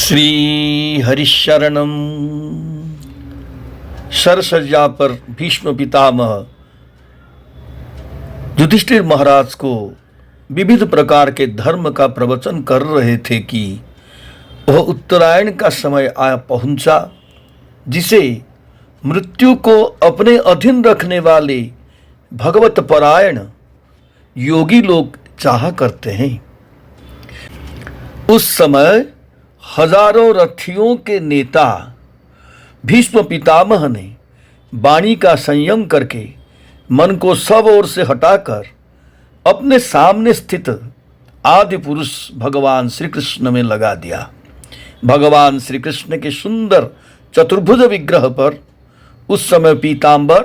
श्री हरिशरणम। सरसज्जा पर भीष्म पितामह युधिष्ठिर महाराज को विविध प्रकार के धर्म का प्रवचन कर रहे थे कि वह उत्तरायण का समय आ पहुंचा, जिसे मृत्यु को अपने अधीन रखने वाले भगवत परायण योगी लोग चाहा करते हैं। उस समय हजारों रथियों के नेता भीष्म पितामह ने वाणी का संयम करके मन को सब ओर से हटाकर अपने सामने स्थित आदि पुरुष भगवान श्री कृष्ण में लगा दिया। भगवान श्री कृष्ण के सुंदर चतुर्भुज विग्रह पर उस समय पीतांबर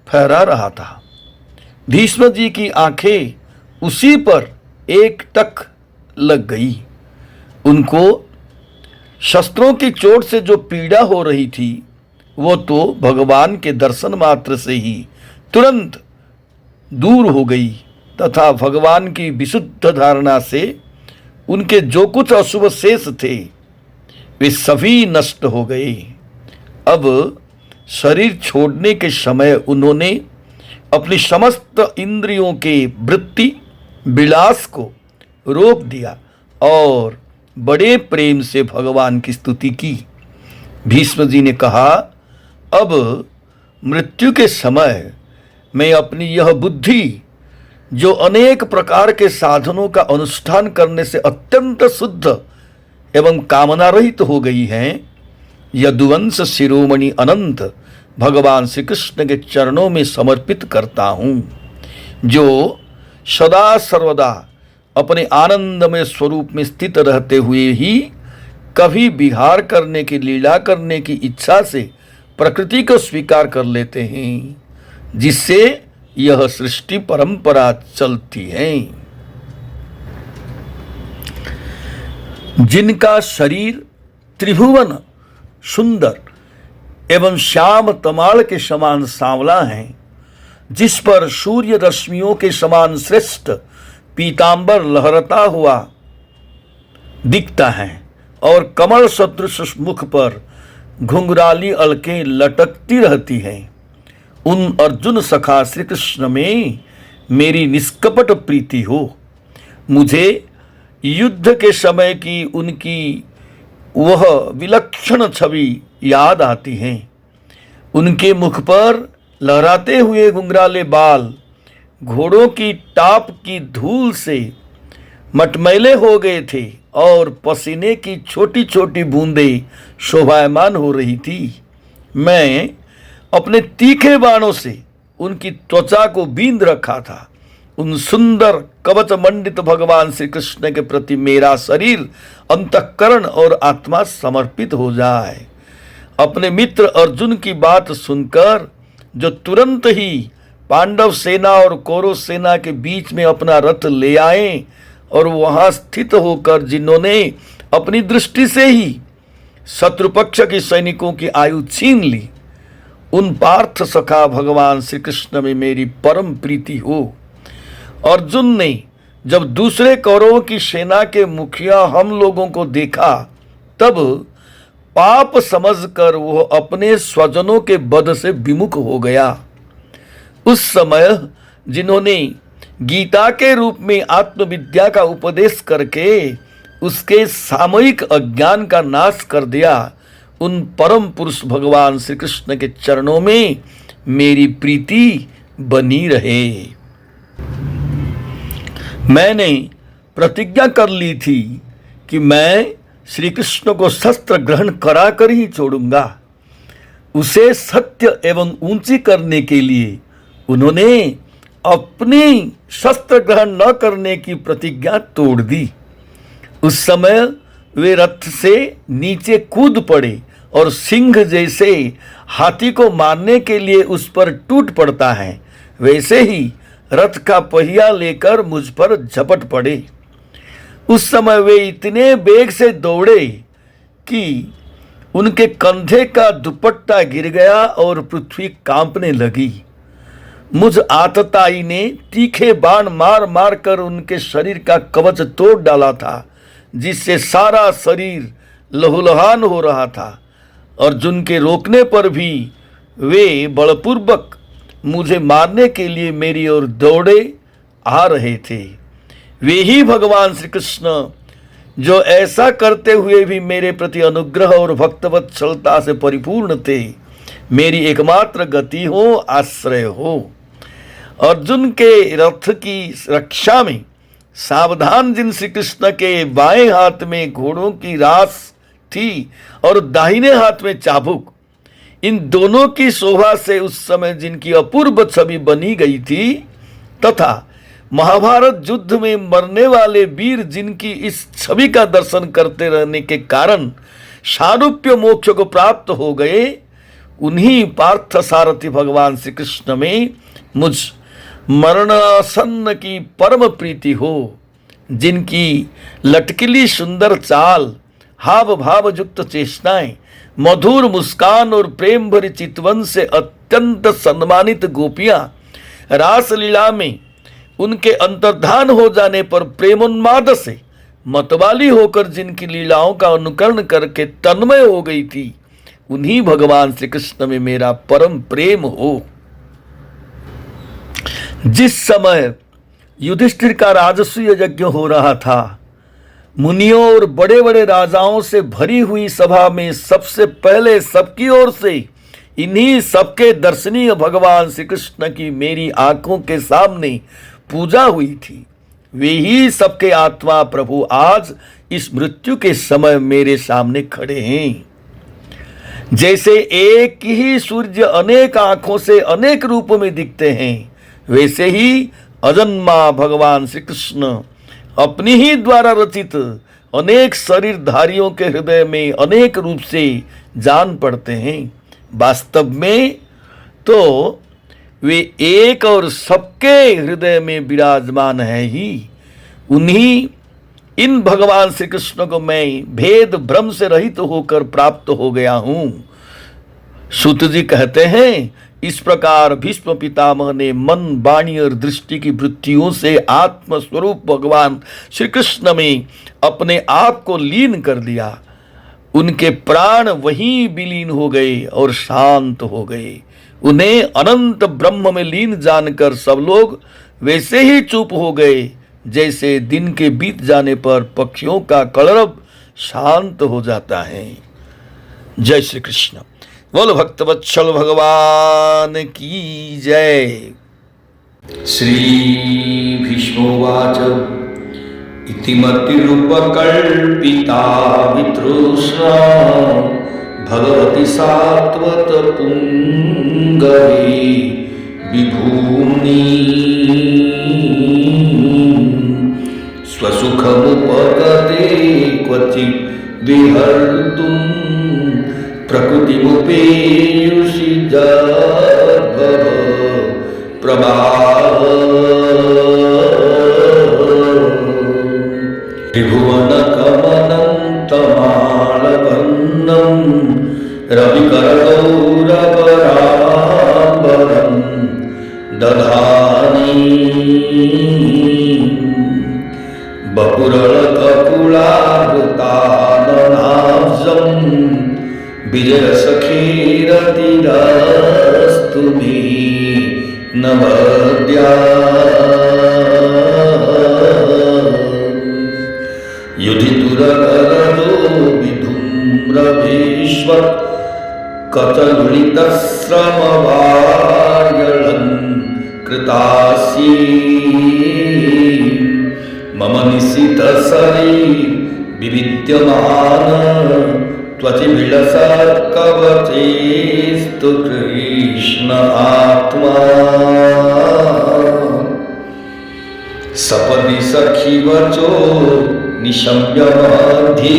फहरा रहा था। भीष्म जी की आंखें उसी पर एकटक लग गई। उनको शस्त्रों की चोट से जो पीड़ा हो रही थी वो तो भगवान के दर्शन मात्र से ही तुरंत दूर हो गई तथा भगवान की विशुद्ध धारणा से उनके जो कुछ अशुभ शेष थे वे सभी नष्ट हो गए। अब शरीर छोड़ने के समय उन्होंने अपनी समस्त इंद्रियों के वृत्ति विलास को रोक दिया और बड़े प्रेम से भगवान की स्तुति की। भीष्म जी ने कहा, अब मृत्यु के समय मैं अपनी यह बुद्धि जो अनेक प्रकार के साधनों का अनुष्ठान करने से अत्यंत शुद्ध एवं कामना रहित हो गई है, यदुवंश शिरोमणि अनंत भगवान श्री कृष्ण के चरणों में समर्पित करता हूँ, जो सदा सर्वदा अपने आनंदमय स्वरूप में स्थित रहते हुए ही कभी विहार करने की लीला करने की इच्छा से प्रकृति को स्वीकार कर लेते हैं, जिससे यह सृष्टि परंपरा चलती है। जिनका शरीर त्रिभुवन सुंदर एवं श्याम तमाल के समान सांवला है, जिस पर सूर्य रश्मियों के समान श्रेष्ठ पीतांबर लहरता हुआ दिखता है और कमल सदृश मुख पर घुंघराली अलकें लटकती रहती हैं, उन अर्जुन सखा श्री कृष्ण में मेरी निष्कपट प्रीति हो। मुझे युद्ध के समय की उनकी वह विलक्षण छवि याद आती है। उनके मुख पर लहराते हुए घुंघराले बाल घोड़ों की टाप की धूल से मटमैले हो गए थे और पसीने की छोटी छोटी बूंदें शोभायमान हो रही थी। मैं अपने तीखे बाणों से उनकी त्वचा को बींध रखा था। उन सुंदर कवच मंडित भगवान श्री कृष्ण के प्रति मेरा शरीर, अंतःकरण और आत्मा समर्पित हो जाए। अपने मित्र अर्जुन की बात सुनकर जो तुरंत ही पांडव सेना और कौरव सेना के बीच में अपना रथ ले आए और वहां स्थित होकर जिन्होंने अपनी दृष्टि से ही शत्रुपक्ष के सैनिकों की आयु छीन ली, उन पार्थ सखा भगवान श्री कृष्ण में मेरी परम प्रीति हो। अर्जुन ने जब दूसरे कौरवों की सेना के मुखिया हम लोगों को देखा, तब पाप समझकर वह अपने स्वजनों के वध से विमुख हो गया। उस समय जिन्होंने गीता के रूप में आत्मविद्या का उपदेश करके उसके सामयिक अज्ञान का नाश कर दिया, उन परम पुरुष भगवान श्री कृष्ण के चरणों में मेरी प्रीति बनी रहे। मैंने प्रतिज्ञा कर ली थी कि मैं श्री कृष्ण को शस्त्र ग्रहण कराकर ही छोड़ूंगा। उसे सत्य एवं ऊंची करने के लिए उन्होंने अपनी शस्त्र ग्रहण न करने की प्रतिज्ञा तोड़ दी। उस समय वे रथ से नीचे कूद पड़े और सिंह जैसे हाथी को मारने के लिए उस पर टूट पड़ता है, वैसे ही रथ का पहिया लेकर मुझ पर झपट पड़े। उस समय वे इतने वेग से दौड़े कि उनके कंधे का दुपट्टा गिर गया और पृथ्वी कांपने लगी। मुझ आतताई ने तीखे बाण मार मार कर उनके शरीर का कवच तोड़ डाला था, जिससे सारा शरीर लहूलुहान हो रहा था। अर्जुन के रोकने पर भी वे बलपूर्वक मुझे मारने के लिए मेरी ओर दौड़े आ रहे थे। वे ही भगवान श्री कृष्ण जो ऐसा करते हुए भी मेरे प्रति अनुग्रह और भक्तवत्सलता से परिपूर्ण थे, मेरी एकमात्र गति हो, आश्रय हो। अर्जुन के रथ की रक्षा में सावधान जिन श्री कृष्ण के बाएं हाथ में घोड़ों की रास थी और दाहिने हाथ में चाबुक, इन दोनों की शोभा से उस समय जिनकी अपूर्व छवि बनी गई थी, तथा महाभारत युद्ध में मरने वाले वीर जिनकी इस छवि का दर्शन करते रहने के कारण सारूप्य मोक्ष को प्राप्त हो गए, उन्हीं पार्थ सारथी भगवान श्री कृष्ण में मुझ मरणासन्न की परम प्रीति हो, जिनकी लटकिली सुंदर चाल, हाव भाव युक्त चेष्टाएं, मधुर मुस्कान और प्रेम भरी चितवन से अत्यंत सम्मानित गोपियां रासलीला में उनके अंतर्धान हो जाने पर प्रेमोन्माद से मतवाली होकर जिनकी लीलाओं का अनुकरण करके तन्मय हो गई थी, उन्हीं भगवान श्री कृष्ण में मेरा परम प्रेम हो। जिस समय युधिष्ठिर का राजसूय यज्ञ हो रहा था, मुनियों और बड़े बड़े राजाओं से भरी हुई सभा में सबसे पहले सबकी ओर से इन्हीं सबके दर्शनीय भगवान श्री कृष्ण की मेरी आंखों के सामने पूजा हुई थी। वे ही सबके आत्मा प्रभु आज इस मृत्यु के समय मेरे सामने खड़े हैं। जैसे एक ही सूर्य अनेक आंखों से अनेक रूप में दिखते हैं, वैसे ही अजन्मा भगवान श्री कृष्ण अपनी ही द्वारा रचित अनेक शरीरधारियों के हृदय में अनेक रूप से जान पड़ते हैं। वास्तव में तो वे एक और सबके हृदय में विराजमान है ही। उन्हीं इन भगवान श्री कृष्ण को मैं भेद भ्रम से रहित होकर प्राप्त हो गया हूं। सूत जी कहते हैं, इस प्रकार भीष्म पितामह ने मन, वाणी और दृष्टि की वृत्तियों से आत्म स्वरूप भगवान श्री कृष्ण में अपने आप को लीन कर दिया। उनके प्राण वहीं विलीन हो गए और शांत हो गए। उन्हें अनंत ब्रह्म में लीन जानकर सब लोग वैसे ही चुप हो गए जैसे दिन के बीत जाने पर पक्षियों का कलरव शांत हो जाता है। जय श्री कृष्ण। बोल भक्तवत्सल भगवान की जय। श्री भीष्मोवाच इति मतिरुपकल्पिता वितृष्णा भगवति सात्वत पुंगवे विभूनि स्वसुखमुपगते क्वचित् विहर्तुं प्रकृतिमुपेयुषि जद्भव प्रवाह त्रिभुवनकमनन्तमालवर्णं रविकरगौरवराम्बरं दधानि बपुरलककुलावृताननाब्जं विजयसखीरतिरस्तु मे नवद्या युधितुरगरजो विधूम्रभीष्व कतलुलितश्रमवार्यलं कृतास्ये मम निशितशरी विविद्यमान त्वचिविलसत्कवचेस्तु कृष्ण आत्मा सपदि सखीवचो निशम्य मध्ये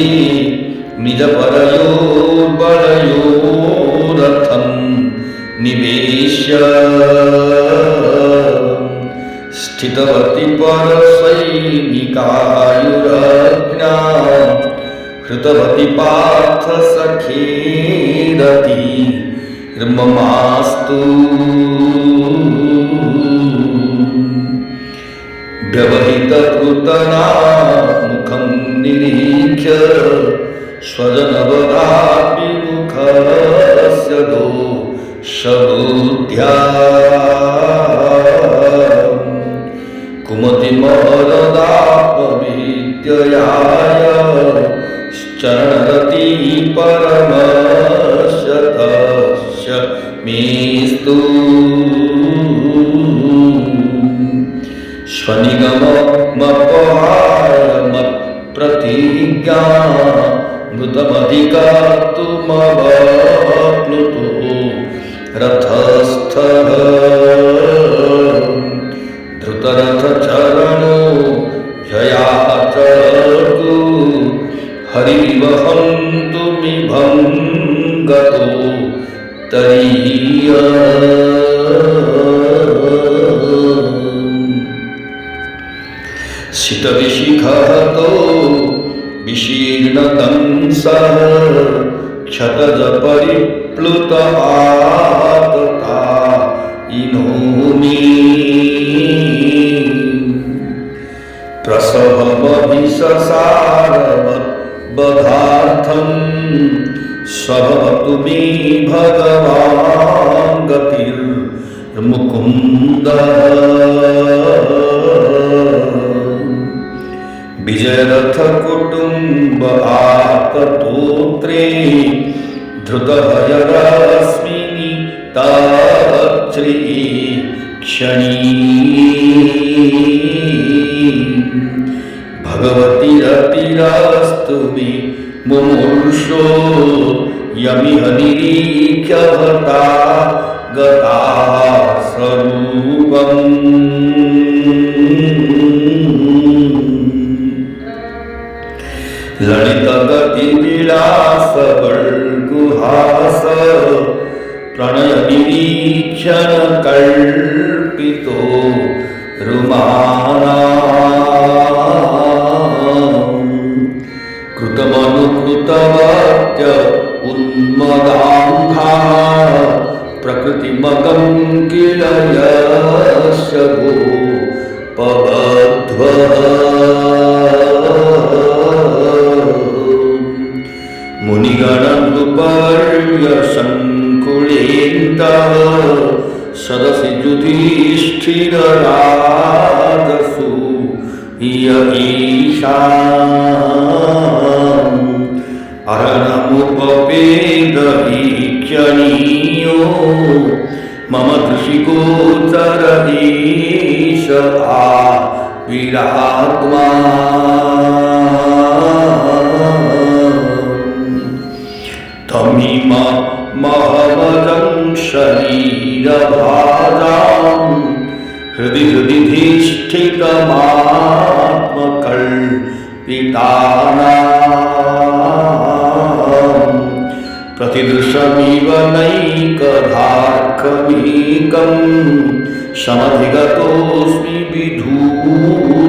निजपरयोर्बलयोरथं निवेश्य स्थितवती परसैनिकायुरज्ञा कृतवती पार्थ सखेरति ममास्तु व्यवहितकृतना मुखं निरीक्ष्य स्वजनवदात् विमुखस्य दोषबुद्ध्या कुमतिमहरदात्मविद्ययाय चरणरति परमशतस्य मेस्तु स्वनिगममपहाय मत्प्रतिज्ञा मृतमधिकर्तुमवप्लुतो रथस्थः धृतरथचरणो जयाचरतु हरिवहन्तुमिभं गतो तरीय शितविशिखतो विशीर्णदंसः क्षतजपरिप्लुत आतता इनोमि प्रसभमभिससारवद्बधार्थं स्वभवतु मे भगवान् गतिर्मुकुन्दः विजयरथ कुटुम्ब आततोत्रे धृतभयरश्मिनि तावच्छ्री क्षणी भगवतीरतिरस्तु मे मुमुर्षो यमिह निरीक्ष्य भता गता स्वरूपम् ललितगतिविलास बल्गुहास प्रणय निरीक्षण कल्पितो रुमाना कृतमनुकृतवत्य उन्मदाङ्घा प्रकृतिमगं किल यस्य गोपबध्वः मुनिगणनृपर्य संकुलेन्तः सदसि युधिष्ठिरराजसु य ईशान् अरणमुपवेदवीक्षणीयो मम दृशिगोचर ईश आविरात्मा तमिममहमजं शरीरभाजां हृदि हृदि धिष्ठितमात्मकल्पितानां प्रतिदृशमिव नैकधार्कमीकं समधिगतोऽस्मि विधूत